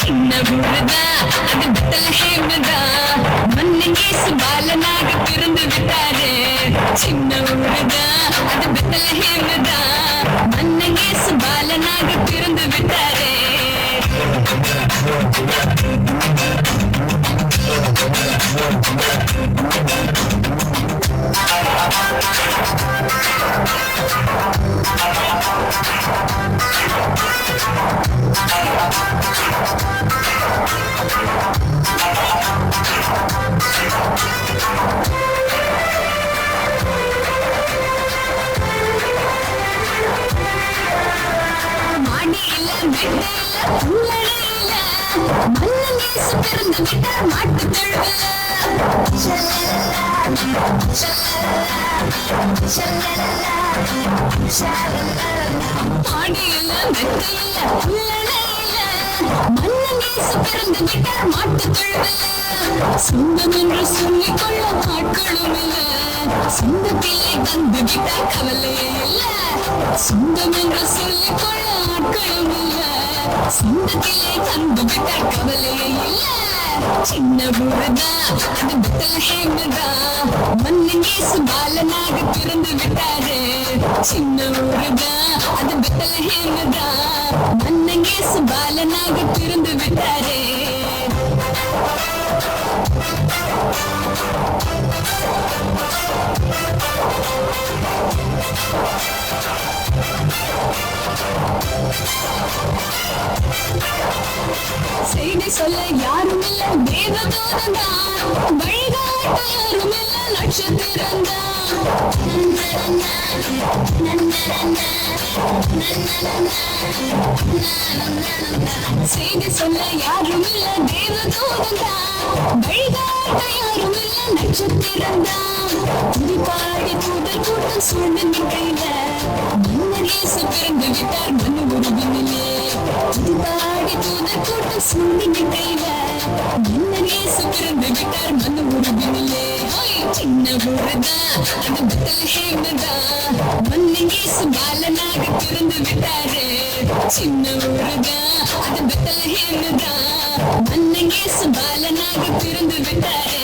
சின்ன ஊருதா அது பெத்லஹேம்தா மன்னகேசு பாலனாக பிறந்து விட்டாரு. சின்ன ஊருதா அது பெத்லஹேம்தா மன்னகேசு பாலனாக பிறந்து விட்டாரு. மாடியில வெட்டையில புல்லடையில மன்னகேசு பிறந்து விட்டார் மாட்டு தொழுவில. மாடியில வெட்டையில புல்லடையில மன்னகேசு பிறந்து விட்டார் மாட்டு தொழுவில. சொந்தம் என்று சொல்லிக் கொள்ள ஆட்களும் இல்ல, சொந்தத்திலே வந்து விட்டார் கவலையே இல்ல. சொந்தம் என்று சொல்லிக் கொள்ள ஆட்களும் இல்ல, சொந்தத்திலே வந்து விட்டார் கவலையே இல்ல. சின்ன ஊருதா அது பெத்லஹேம்தா மன்னகேசு பாலனாக பிறந்து விட்டாரு. சின்ன ஊருதா அது பெத்லஹேம்தா மன்னகேசு பாலனாக பிறந்து விட்டாரு. செய்தி சொல்ல யாரும் இல்ல தேவதூதன்தான், வழிகாட்ட யாரும் இல்ல நட்சத்திரம்தான். செய்தி சொல்ல யாரும் இல்ல தேவதூதன்தான், வழிகாட்ட யாரும் இல்ல நட்சத்திரம்தான். துதிப்பாடி தூதர் கூட்டம் சூழ்ந்து நிற்கையில மன்னகேசு பிறந்து விட்டார் மண்ணு உருவினிலே. துதிப்பாடி தூதர் கூட்டம் சூழ்ந்து நிற்கையில மன்னகேசு பிறந்து விட்டார் மண்ணு உருவினிலே. சின்ன ஊருதா அது பெத்லஹேம்தா மன்னகேசு பாலனாக பிறந்து விட்டாரு. சின்ன ஊருதா அது பெத்லஹேம்தா மன்னகேசு பாலனாக பிறந்து விட்டாரு.